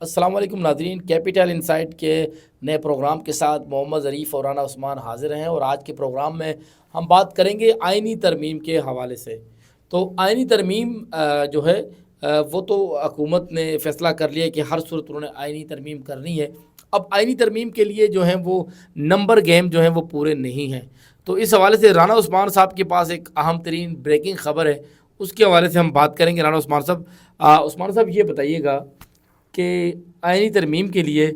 السلام علیکم ناظرین، کیپیٹل انسائٹ کے نئے پروگرام کے ساتھ محمد ظریف اور رانا عثمان حاضر ہیں، اور آج کے پروگرام میں ہم بات کریں گے آئینی ترمیم کے حوالے سے۔ تو آئینی ترمیم جو ہے وہ تو حکومت نے فیصلہ کر لیا کہ ہر صورت انہوں نے آئینی ترمیم کرنی ہے۔ اب آئینی ترمیم کے لیے جو ہیں وہ نمبر گیم جو ہیں وہ پورے نہیں ہیں۔ تو اس حوالے سے رانا عثمان صاحب کے پاس ایک اہم ترین بریکنگ خبر ہے، اس کے حوالے سے ہم بات کریں گے۔ رانا عثمان صاحب، عثمان صاحب یہ بتائیے گا کہ آئینی ترمیم کے لیے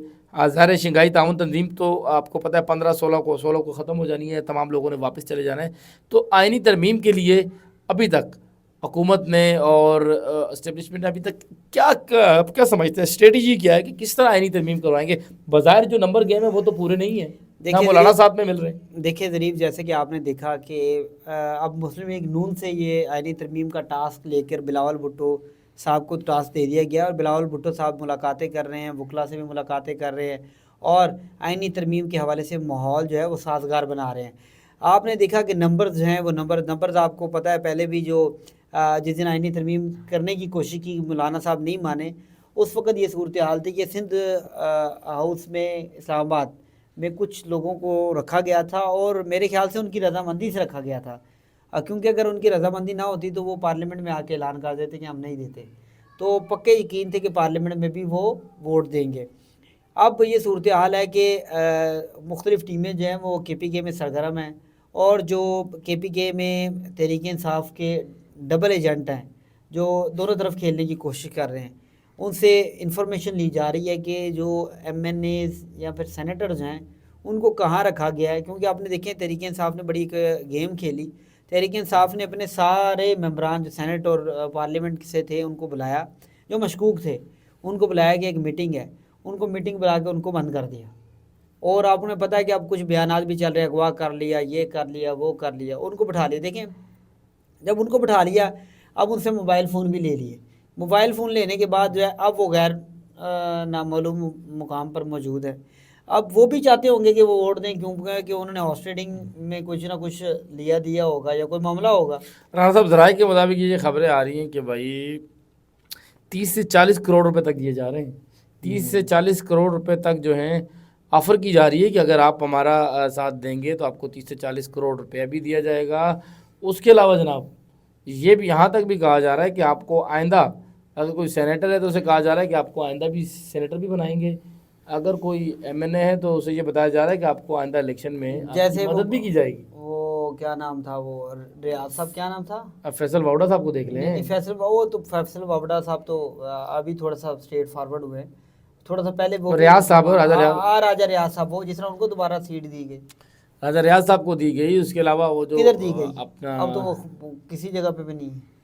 ظاہر شنگھائی تعاون تنظیم تو آپ کو پتہ ہے 15-16 کو ختم ہو جانی ہے، تمام لوگوں نے واپس چلے جانا ہے۔ تو آئینی ترمیم کے لیے ابھی تک حکومت نے اور اسٹیبلشمنٹ نے ابھی تک کیا سمجھتے ہیں، اسٹریٹجی کیا ہے کہ کس طرح آئینی ترمیم کروائیں گے؟ بظاہر جو نمبر گیم ہے وہ تو پورے نہیں ہیں، نہ مولانا صاحب میں مل رہے ہیں۔ دیکھیں ظریف، جیسے کہ آپ نے دیکھا کہ اب مسلم لیگ نون سے یہ آئینی ترمیم کا ٹاسک لے کر بلاول بھٹو صاحب کو ٹاسک دے دیا گیا، اور بلاول بھٹو صاحب ملاقاتیں کر رہے ہیں، وکلا سے بھی ملاقاتیں کر رہے ہیں، اور آئینی ترمیم کے حوالے سے ماحول جو ہے وہ سازگار بنا رہے ہیں۔ آپ نے دیکھا کہ نمبرز جو ہیں وہ نمبرز آپ کو پتہ ہے، پہلے بھی جو جس دن آئینی ترمیم کرنے کی کوشش کی مولانا صاحب نہیں مانے، اس وقت یہ صورتحال تھی کہ سندھ ہاؤس میں اسلام آباد میں کچھ لوگوں کو رکھا گیا تھا، اور میرے خیال سے ان کی رضامندی سے رکھا گیا تھا، کیونکہ اگر ان کی رضامندی نہ ہوتی تو وہ پارلیمنٹ میں آ کے اعلان کر دیتے کہ ہم نہیں دیتے، تو پکے یقین تھے کہ پارلیمنٹ میں بھی وہ ووٹ دیں گے۔ اب یہ صورتحال ہے کہ مختلف ٹیمیں جو ہیں وہ کے پی کے میں سرگرم ہیں، اور جو کے پی کے میں تحریک انصاف کے ڈبل ایجنٹ ہیں جو دونوں طرف کھیلنے کی کوشش کر رہے ہیں، ان سے انفارمیشن لی جا رہی ہے کہ جو ایم این ایز یا پھر سینیٹرز ہیں ان کو کہاں رکھا گیا ہے، کیونکہ آپ نے دیکھیں تحریک انصاف نے بڑی ایک گیم کھیلی۔ تحریک انصاف نے اپنے سارے ممبران جو سینٹ اور پارلیمنٹ سے تھے ان کو بلایا، جو مشکوک تھے ان کو بلایا کہ ایک میٹنگ ہے، ان کو میٹنگ بلا کے ان کو بند کر دیا، اور آپ نے پتہ ہے کہ اب کچھ بیانات بھی چل رہے ہیں، اغوا کر لیا، یہ کر لیا، وہ کر لیا، ان کو بٹھا لیا۔ دیکھیں جب ان کو بٹھا لیا، اب ان سے موبائل فون بھی لے لیے۔ موبائل فون لینے کے بعد جو ہے اب وہ غیر نامعلوم مقام پر موجود ہے۔ اب وہ بھی چاہتے ہوں گے کہ وہ ووٹ دیں، کیونکہ انہوں نے ہارس ٹریڈنگ میں کچھ نہ کچھ دیا ہوگا یا کوئی معاملہ ہوگا۔ رانا صاحب، ذرائع کے مطابق یہ خبریں آ رہی ہیں کہ بھائی 30 سے 40 کروڑ روپے تک دیے جا رہے ہیں، 30 سے 40 کروڑ روپے تک جو ہیں آفر کی جا رہی ہے کہ اگر آپ ہمارا ساتھ دیں گے تو آپ کو 30 سے 40 کروڑ روپیہ بھی دیا جائے گا۔ اس کے علاوہ جناب یہ بھی یہاں تک بھی کہا جا رہا ہے کہ آپ کو آئندہ اگر کوئی سینیٹر ہے تو اسے کہا جا رہا ہے کہ آپ کو آئندہ بھی سینیٹر بھی بنائیں گے، اگر کوئی ایم این اے ہے تو اسے یہ بتایا جا رہا ہے کہ آپ کو آئندہ الیکشن میں جیسے مدد بھی کی جائے گی۔ وہ کیا نام تھا، وہ ریاض صاحب، کیا نام تھا، اب فیصل واوڈا صاحب کو دیکھ لیں۔ فیصل وابڈا صاحب تو ابھی تھوڑا سا اسٹریٹ فارورڈ ہوئے، تھوڑا سا پہلے وہ ریاض صاحب، راجہ ریاض صاحب، وہ جس طرح ان کو دوبارہ سیٹ دی گئی، راجہ ریاض صاحب کو دی گئی۔ اس کے علاوہ وہ جو کدھر دی گئی اپنا اب تو وہ کسی جگہ پہ بھی نہیں ہے۔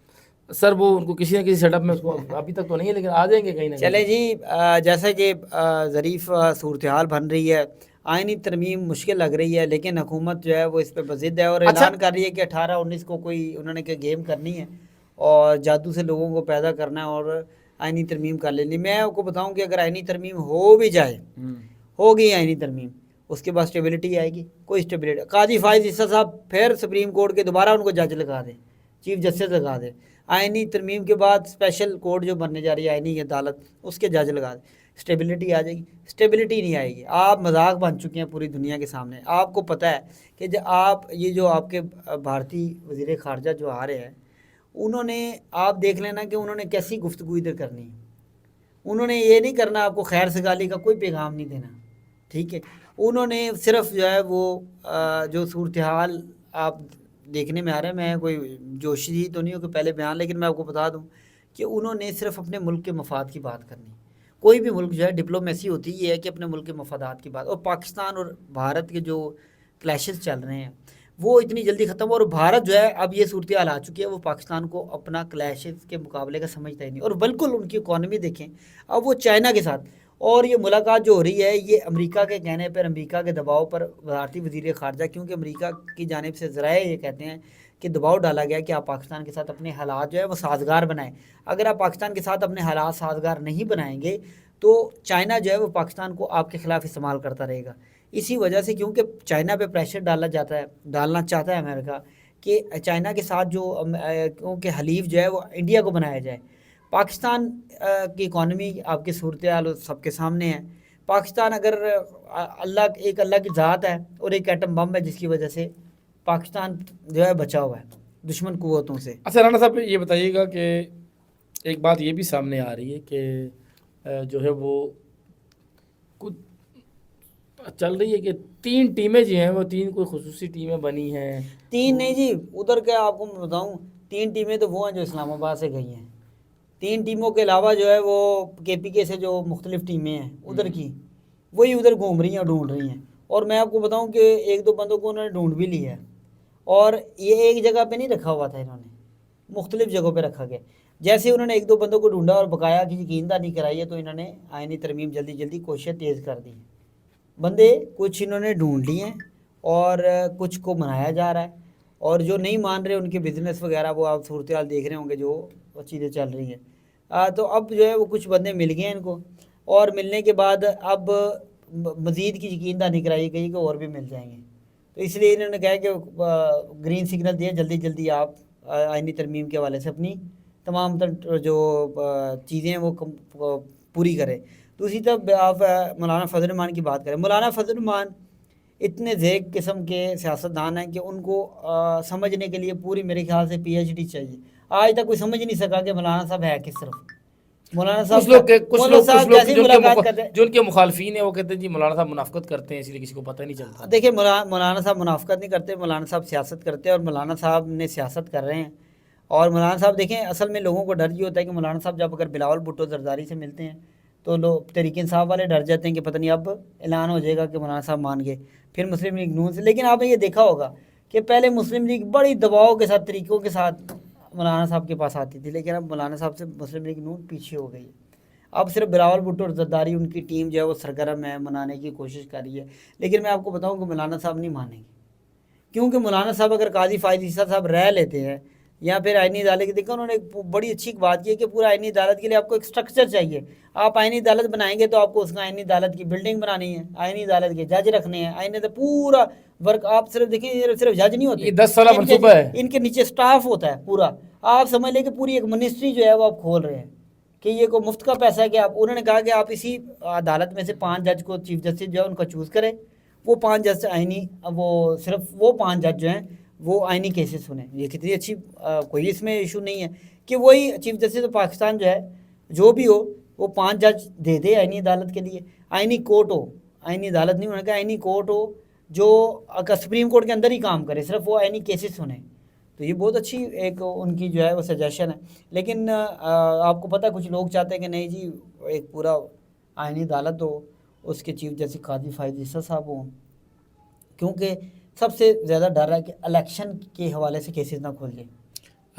سر، وہ ان کو کسی نہ کسی سیٹ اپ میں ابھی تک تو نہیں ہے، لیکن آ جائیں گے کہیں نہ کہیں۔ چلے جی، جیسا کہ ظریف صورتحال بن رہی ہے، آئینی ترمیم مشکل لگ رہی ہے، لیکن حکومت جو ہے وہ اس پہ بضد ہے، اور اعلان کر رہی ہے کہ 18-19 کو کوئی انہوں نے کہ گیم کرنی ہے اور جادو سے لوگوں کو پیدا کرنا ہے اور آئینی ترمیم کر لینی۔ میں آپ کو بتاؤں کہ اگر آئینی ترمیم ہو بھی جائے، ہوگی آئینی ترمیم، اس کے بعد اسٹیبلٹی آئے گی؟ کوئی اسٹیبلٹی؟ قاضی فائز عیسیٰ صاحب پھر سپریم کورٹ کے دوبارہ ان کو جج لگا دیں، چیف جسٹس لگا دیں، آئینی ترمیم کے بعد اسپیشل کورٹ جو بننے جا رہی ہے آئینی عدالت، اس کے جج لگا دیں، اسٹیبلٹی آ جائے گی؟ اسٹیبلٹی نہیں آئے گی۔ آپ مذاق بن چکے ہیں پوری دنیا کے سامنے۔ آپ کو پتہ ہے کہ جو آپ کے بھارتی وزیر خارجہ جو آ رہے ہیں، انہوں نے، آپ دیکھ لینا کہ انہوں نے کیسی گفتگو ادھر کرنی ہے۔ انہوں نے یہ نہیں کرنا، آپ کو خیر سگالی کا کوئی پیغام نہیں دینا، ٹھیک ہے؟ انہوں نے صرف جو ہے وہ جو صورتحال آپ دیکھنے میں آ رہا ہے، میں کوئی جوشی تو نہیں ہوں کہ پہلے بیان، لیکن میں آپ کو بتا دوں کہ انہوں نے صرف اپنے ملک کے مفاد کی بات کرنی۔ کوئی بھی ملک جو ہے، ڈپلومیسی ہوتی یہ ہے کہ اپنے ملک کے مفادات کی بات، اور پاکستان اور بھارت کے جو کلیشز چل رہے ہیں وہ اتنی جلدی ختم، اور بھارت جو ہے اب یہ صورتحال آ چکی ہے، وہ پاکستان کو اپنا کلیشز کے مقابلے کا سمجھتا ہی نہیں، اور بالکل ان کی اکانومی دیکھیں اب وہ چائنا کے ساتھ، اور یہ ملاقات جو ہو رہی ہے یہ امریکہ کے کہنے پر، امریکہ کے دباؤ پر بھارتی وزیر خارجہ، کیونکہ امریکہ کی جانب سے ذرائع یہ کہتے ہیں کہ دباؤ ڈالا گیا کہ آپ پاکستان کے ساتھ اپنے حالات جو ہے وہ سازگار بنائیں۔ اگر آپ پاکستان کے ساتھ اپنے حالات سازگار نہیں بنائیں گے تو چائنا جو ہے وہ پاکستان کو آپ کے خلاف استعمال کرتا رہے گا۔ اسی وجہ سے، کیونکہ چائنا پہ پریشر ڈالنا چاہتا ہے امریکہ کہ چائنا کے ساتھ جو کیونکہ حلیف جو ہے وہ انڈیا کو بنایا جائے، پاکستان کی اکانومی آپ کی صورتحال سب کے سامنے ہے. پاکستان اگر اللہ کی ذات ہے اور ایک ایٹم بم ہے جس کی وجہ سے پاکستان جو ہے بچا ہوا ہے دشمن قوتوں سے. اچھا رانا صاحب یہ بتائیے گا کہ ایک بات یہ بھی سامنے آ رہی ہے کہ جو ہے وہ کچھ چل رہی ہے کہ 3 ٹیمیں جو ہیں وہ 3 کوئی خصوصی ٹیمیں بنی ہیں. 3 نہیں جی، ادھر کیا آپ کو میں بتاؤں، 3 ٹیمیں تو وہ ہیں جو اسلام آباد سے گئی ہیں. 3 ٹیموں کے علاوہ جو ہے وہ کے پی کے سے جو مختلف ٹیمیں ہیں ادھر کی وہی ادھر گھوم رہی ہیں اور ڈھونڈ رہی ہیں. اور میں آپ کو بتاؤں کہ 1-2 بندوں کو انہوں نے ڈھونڈ بھی لیا ہے اور یہ ایک جگہ پہ نہیں رکھا ہوا تھا، انہوں نے مختلف جگہوں پہ رکھا گیا. جیسے انہوں نے 1-2 بندوں کو ڈھونڈا اور بقایا کی یقین دہانی کرائی ہے تو انہوں نے آئینی ترمیم جلدی کوششیں تیز کر دی. بندے کچھ انہوں نے ڈھونڈ لیے ہیں اور کچھ کو منایا جا رہا ہے، اور جو نہیں مان رہے ان کے بزنس وغیرہ وہ آپ صورتحال دیکھ رہے ہوں گے جو چیزیں چل رہی ہیں. تو اب جو ہے وہ کچھ بندے مل گئے ہیں ان کو، اور ملنے کے بعد اب مزید کی یقین دہانی کرائی گئی کہ اور بھی مل جائیں گے. تو اس لیے انہوں نے کہا کہ گرین سگنل دیا جلدی آپ آئینی ترمیم کے حوالے سے اپنی تمام جو چیزیں ہیں وہ پوری کریں. دوسری طرف آپ مولانا فضل الرحمان کی بات کریں. مولانا فضل الرحمان اتنے ذیق قسم کے سیاستدان ہیں کہ ان کو سمجھنے کے لیے پوری میرے خیال سے پی ایچ ڈی چاہیے. آج تک کوئی سمجھ نہیں سکا کہ مولانا صاحب ہے کس طرف. مولانا صاحب جو ان کے مخالفین ہیں وہ کہتے ہیں جی مولانا صاحب منافقت کرتے ہیں، اس لیے کسی کو پتہ نہیں چلتا. دیکھیں مولانا صاحب منافقت نہیں کرتے، مولانا صاحب سیاست کرتے ہیں اور مولانا صاحب نے سیاست کر رہے ہیں. اور مولانا صاحب دیکھیں اصل میں لوگوں کو ڈر یہ ہوتا ہے کہ مولانا صاحب جب اگر بلاول بھٹو زرداری سے ملتے ہیں تو لوگ تحریک انصاف والے ڈر جاتے ہیں کہ پتہ نہیں اب اعلان ہو جائے گا کہ مولانا صاحب مان گئے. پھر مسلم لیگ نون سے، لیکن آپ نے یہ دیکھا ہوگا کہ پہلے مسلم لیگ بڑی دباؤ کے ساتھ طریقوں کے ساتھ مولانا صاحب کے پاس آتی تھی، لیکن اب مولانا صاحب سے مسلم لیگ نون پیچھے ہو گئی ہے. اب صرف بلاول بھٹو اور زرداری ان کی ٹیم جو ہے وہ سرگرم ہے، منانے کی کوشش کر رہی ہے. لیکن میں آپ کو بتاؤں کہ مولانا صاحب نہیں مانیں گے، کیونکہ مولانا صاحب اگر قاضی فائز عیسیٰ صاحب رہ لیتے ہیں یا پھر آئینی عدالت کی، دیکھا انہوں نے بڑی اچھی بات کی ہے کہ پورا آئینی عدالت کے لیے آپ کو ایک سٹرکچر چاہیے. آپ آئینی عدالت بنائیں گے تو آپ کو اس کا آئینی عدالت کی بلڈنگ بنانی ہے، آئینی عدالت کے جج رکھنے ہیں، آئینی عدالت پورا ورک. آپ صرف دیکھیں صرف جج نہیں ہوتے، 10 سالہ منصوبہ ہے، ان کے نیچے سٹاف ہوتا ہے پورا. آپ سمجھ لیں کہ پوری ایک منسٹری جو ہے وہ آپ کھول رہے ہیں کہ یہ کوئی مفت کا پیسہ ہے کہ آپ. انہوں نے کہا کہ آپ اسی عدالت میں سے 5 جج کو چیف جسٹس جو ہے ان کا چوز کریں. وہ 5 جج آئینی، وہ صرف وہ 5 جج جو ہیں وہ آئینی کیسز سنیں. یہ کتنی اچھی، کوئی اس میں ایشو نہیں ہے کہ وہی چیف جسٹس آف پاکستان جو ہے جو بھی ہو وہ 5 جج دے دے آئینی عدالت کے لیے. آئینی کورٹ ہو، آئینی عدالت نہیں ہونے کا، آئینی کورٹ ہو جو سپریم کورٹ کے اندر ہی کام کرے، صرف وہ آئینی کیسز سنیں. تو یہ بہت اچھی ایک ان کی جو ہے وہ سجیشن ہے. لیکن آپ کو پتہ کچھ لوگ چاہتے ہیں کہ نہیں جی ایک پورا آئینی عدالت ہو، اس کے چیف جسٹس قاضی فائز عیسیٰ صاحب ہوں، کیونکہ سب سے زیادہ ڈر ہے کہ الیکشن کے حوالے سے کیسز نہ کھول جائیں.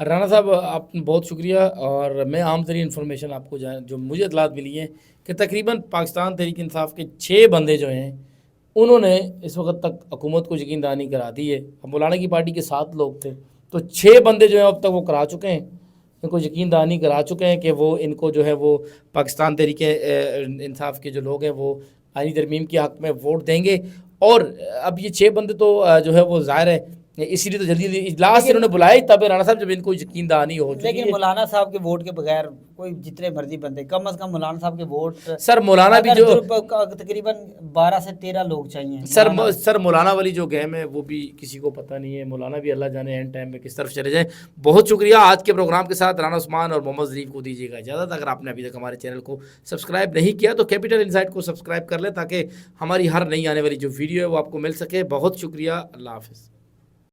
رانا صاحب آپ بہت شکریہ. اور میں عام ترین انفارمیشن آپ کو جو مجھے اطلاعات ملی ہیں کہ تقریباً پاکستان تحریک انصاف کے 6 بندے جو ہیں انہوں نے اس وقت تک حکومت کو یقین دہانی کرا دی ہے. اب مولانا کی پارٹی کے 7 لوگ تھے تو 6 بندے جو ہیں اب تک وہ کرا چکے ہیں، ان کو یقین دہانی کرا چکے ہیں کہ وہ ان کو جو ہے وہ پاکستان تحریک انصاف کے جو لوگ ہیں وہ آئینی ترمیم کے حق میں ووٹ دیں گے. اور اب یہ 6 بندے تو جو ہے وہ ظاہر ہے اسی لیے تو جلدی اجلاس انہوں نے بلائی تب رانا صاحب جب ان کو یقین دہانی ہو چکی ہے. لیکن مولانا صاحب کے ووٹ کے بغیر کوئی جتنے مرضی بندے، کم از کم مولانا صاحب کے ووٹ سر مولانا بھی جو تقریباً 12 سے 13 لوگ چاہیے. سر مولانا والی جو گیم ہے وہ بھی کسی کو پتہ نہیں ہے، مولانا بھی اللہ جانے اینڈ ٹائم میں کس طرف چلے جائیں. بہت شکریہ. آج کے پروگرام کے ساتھ رانا عثمان اور محمد ظریف کو دیجیے گا اجازت. اگر آپ نے ابھی تک ہمارے چینل کو سبسکرائب نہیں کیا تو کیپٹل انسائٹ کو سبسکرائب کر لیں تاکہ ہماری ہر نئی آنے والی جو ویڈیو ہے وہ آپ کو مل سکے. بہت شکریہ. اللہ حافظ.